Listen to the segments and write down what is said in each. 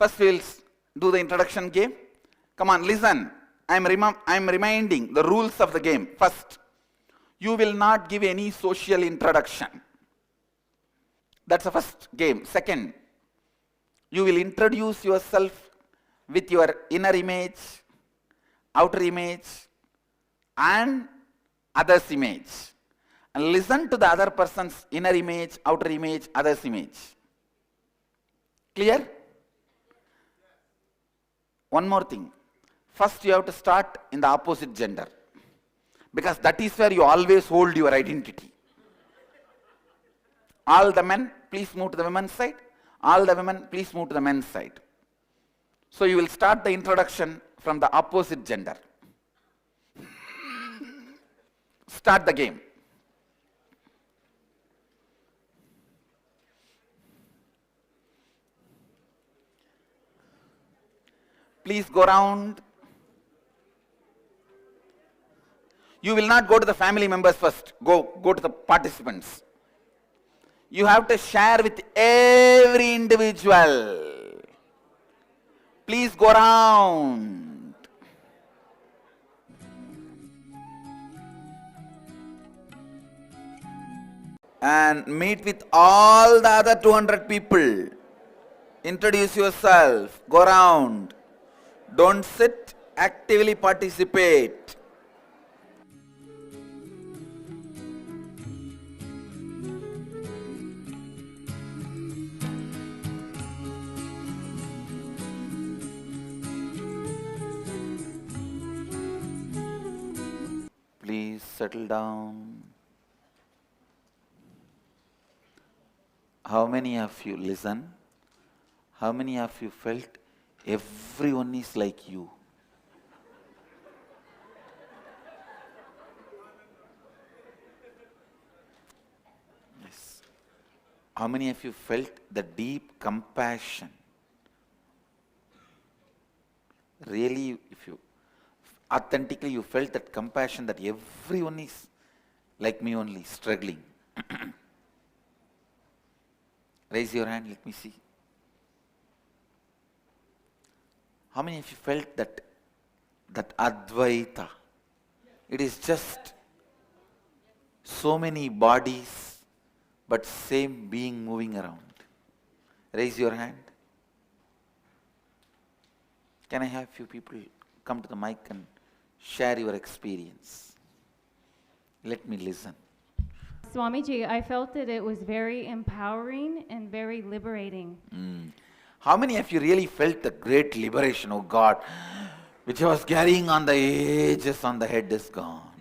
First we will do the introduction game. Come on, listen. I am reminding the rules of the game. First, you will not give any social introduction. That's the first game. Second, you will introduce yourself with your inner image, outer image, and others' image. And listen to the other person's inner image, outer image, others' image. Clear? One more thing. First you have to start in the opposite gender, because that is where you always hold your identity. All the men, please move to the women's side. All the women, please move to the men's side. So you will start the introduction from the opposite gender. Start the game. Please go round. You will not go to the family members first. Go to the participants. You have to share with every individual. Please go round. And meet with all the other 200 people. Introduce yourself. Go round. Don't sit, actively participate. Please settle down. How many of you listen? How many of you felt everyone is like you? Yes. How many of you felt the deep compassion? Really, if you authentically you felt that compassion that everyone is like me only, struggling. Raise your hand, let me see. How many of you felt that Advaita? It is just so many bodies, but same being moving around. Raise your hand. Can I have few people come to the mic and share your experience? Let me listen. Swamiji, I felt that it was very empowering and very liberating. How many of you really felt the great liberation, oh God, which I was carrying on the ages on the head is gone?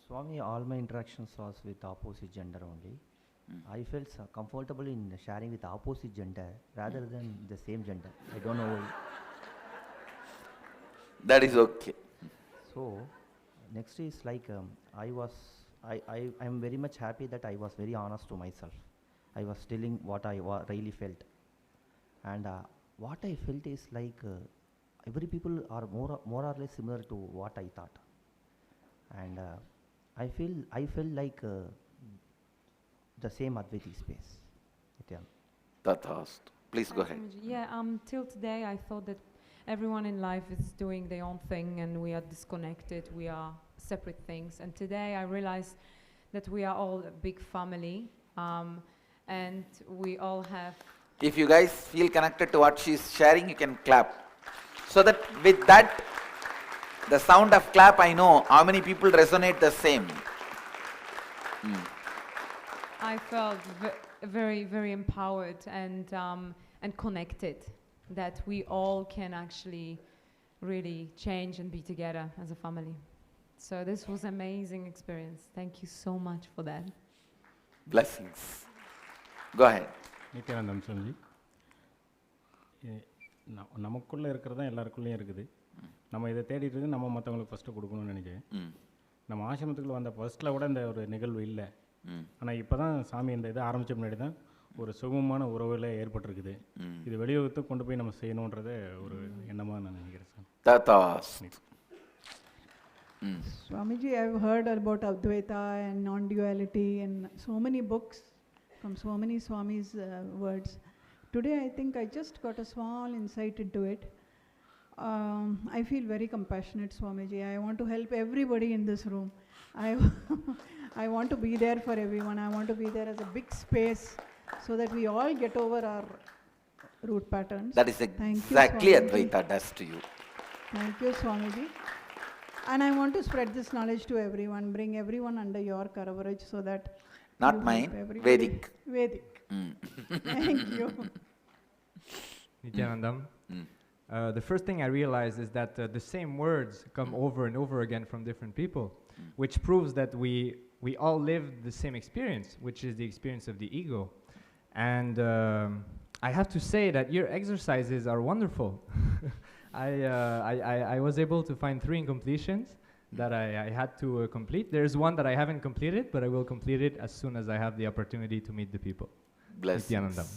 Swami, all my interactions was with opposite gender only. I felt comfortable in sharing with opposite gender rather than the same gender. I don't know why. That is okay. So, next is like I am very much happy that I was very honest to myself. I was telling what I really felt, and what I felt is like every people are more or less similar to what I thought, and I felt like the same Advaiti space. Tathastu. Please go ahead. Yeah, till today I thought that everyone in life is doing their own thing and we are disconnected, we are separate things. And today I realized that we are all a big family, and we all have... If you guys feel connected to what she is sharing, you can clap. So that with that, the sound of clap, I know how many people resonate the same. I felt very, very empowered and connected, that we all can actually really change and be together as a family. So this was an amazing experience. Thank you so much for that. Blessings. Go ahead. Nithyananda Swamiji. நமக்குள்ளே இருக்கிறது தான் எல்லாருக்குள்ளேயும் இருக்குது. நம்ம இதை தேடிட்டு இருந்து நம்ம மற்றவங்களுக்கு ஃபஸ்ட்டு கொடுக்கணும்னு நினைக்கிறேன். நம்ம ஆசிரமத்துக்குள்ள வந்த ஃபர்ஸ்ட்டில் கூட இந்த ஒரு நிகழ்வு இல்லை. ஆனால் இப்போ தான் சாமி இந்த இதை ஆரம்பித்த முன்னாடி தான் ஒரு சுகமான உறவில் ஏற்பட்டிருக்குது. இது வெளியுறத்துக்கு கொண்டு போய் நம்ம செய்யணுன்றத ஒரு எண்ணமாக நான் நினைக்கிறேன் sir. Swamiji, I've heard about Advaita and non-duality and so many books, from so many Swami's words. Today I think I just got a small insight into it. I feel very compassionate, Swamiji. I want to help everybody in this room. I want to be there for everyone. I want to be there as a big space so that we all get over our root patterns. That is Thank exactly you, Swamiji. Advaita does to you. Thank you, Swamiji. And I want to spread this knowledge to everyone, bring everyone under your coverage so that Not you help mine, everybody. Vedic. Vedic. Thank you. Nithyanandam. The first thing I realized is that the same words come over and over again from different people, which proves that we all live the same experience, which is the experience of the ego. And I have to say that your exercises are wonderful. I was able to find 3 incompletions that I had to complete. There's one that I haven't completed, but I will complete it as soon as I have the opportunity to meet the people. Blessings. Nithyanandam.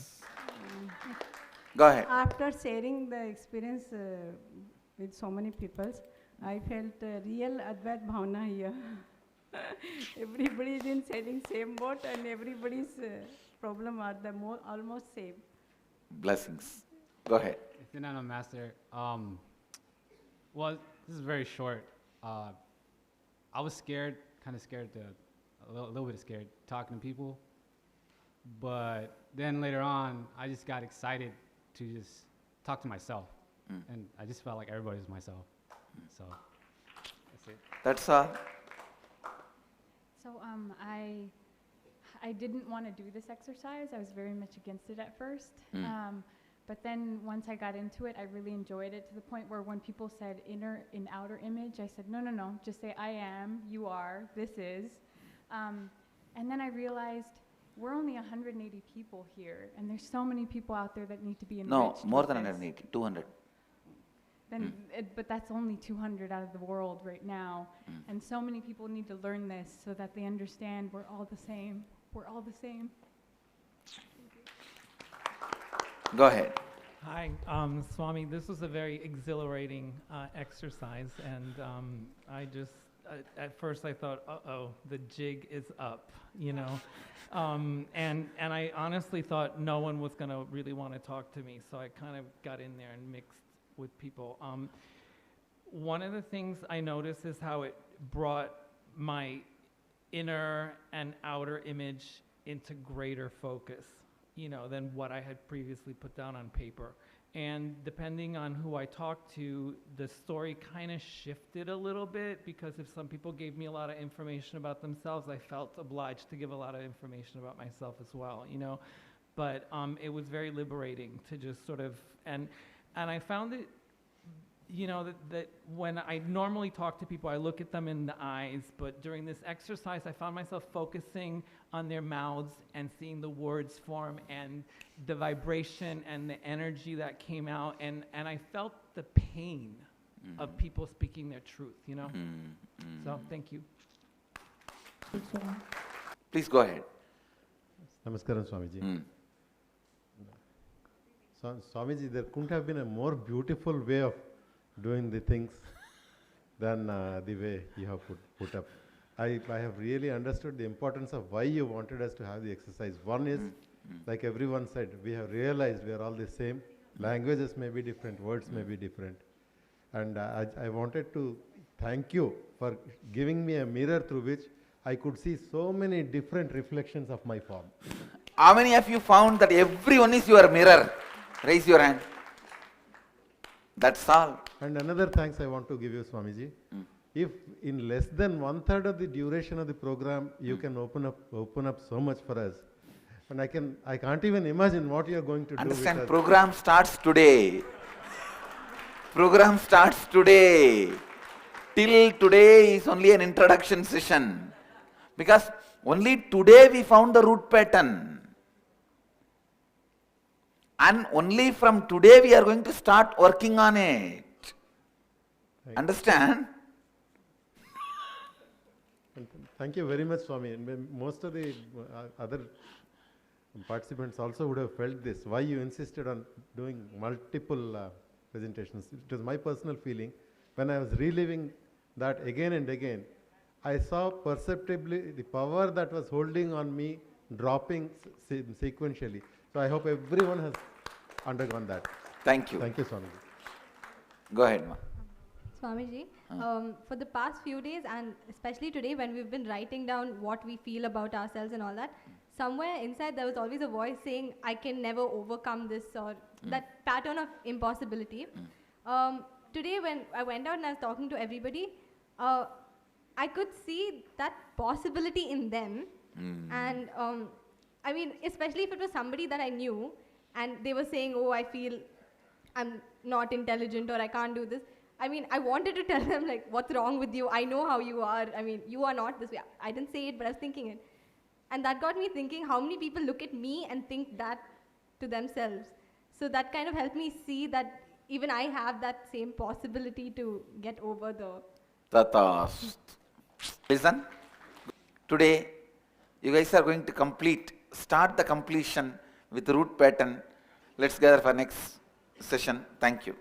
Go ahead. After sharing the experience with so many people, I felt real Advait Bhavana here. Everybody is in same boat and everybody's problem are almost same. Blessings. Go ahead. Nithyananda Master, well, this is very short. I was scared, kind of scared, a little bit scared talking to people. But then later on, I just got excited to just talk to myself. And I just felt like everybody was myself. So, that's it. That's all. So I didn't want to do this exercise. I was very much against it at first. But then once I got into it, I really enjoyed it to the point where when people said inner and outer image, I said, no, just say I am, you are, this is. And then I realized we're only 180 people here, and there's so many people out there that need to be enriched. No, more with than this. 180, 200. Then, but that's only 200 out of the world right now. And so many people need to learn this so that they understand we're all the same. We're all the same. Go ahead. Hi, Swami. This was a very exhilarating exercise, and I just, at first I thought, uh-oh, the jig is up, you know. And I honestly thought no one was going to really want to talk to me, so I kind of got in there and mixed with people. One of the things I noticed is how it brought my inner and outer image into greater focus, you know, than what I had previously put down on paper. And depending on who I talked to, the story kind of shifted a little bit, because if some people gave me a lot of information about themselves, I felt obliged to give a lot of information about myself as well, you know. But it was very liberating to just sort of, and I found it, you know, that when I normally talk to people, I look at them in the eyes, but during this exercise, I found myself focusing on their mouths and seeing the words form and the vibration and the energy that came out, and I felt the pain of people speaking their truth, you know? So, thank you. Please go ahead. Namaskaram, Swamiji. Swamiji, there couldn't have been a more beautiful way of doing the things than the way you have put up. I have really understood the importance of why you wanted us to have the exercise. One is, like everyone said, we have realized we are all the same. Languages may be different, words may be different. And I wanted to thank you for giving me a mirror through which I could see so many different reflections of my form. How many of you found that everyone is your mirror? Raise your hand. That's all. And another thanks I want to give you, Swamiji. If in less than 1/3 of the duration of the program, you can open up so much for us. And I can't even imagine what you're going to do with us. Program starts today. Program starts today. Till today is only an introduction session. Because only today we found the root pattern. And only from today we are going to start working on it. Understand? Thank you very much, Swami. And most of the other participants also would have felt this. Why you insisted on doing multiple presentations. It was my personal feeling. When I was reliving that again and again, I saw perceptibly the power that was holding on me dropping sequentially. So I hope everyone has undergone that. Thank you. Thank you, Swamiji. Go ahead, ma. Swamiji, for the past few days and especially today when we've been writing down what we feel about ourselves and all that, somewhere inside there was always a voice saying, I can never overcome this, or that pattern of impossibility. Today when I went out and I was talking to everybody, I could see that possibility in them. And I mean, especially if it was somebody that I knew and they were saying, oh, I feel I'm not intelligent or I can't do this. I mean, I wanted to tell them, like, what's wrong with you? I know how you are. I mean, you are not this way. I didn't say it, but I was thinking it. And that got me thinking how many people look at me and think that to themselves. So that kind of helped me see that even I have that same possibility to get over the... Tatast. Listen, today you guys are going to start the completion with root pattern. Let's gather for next session. Thank you.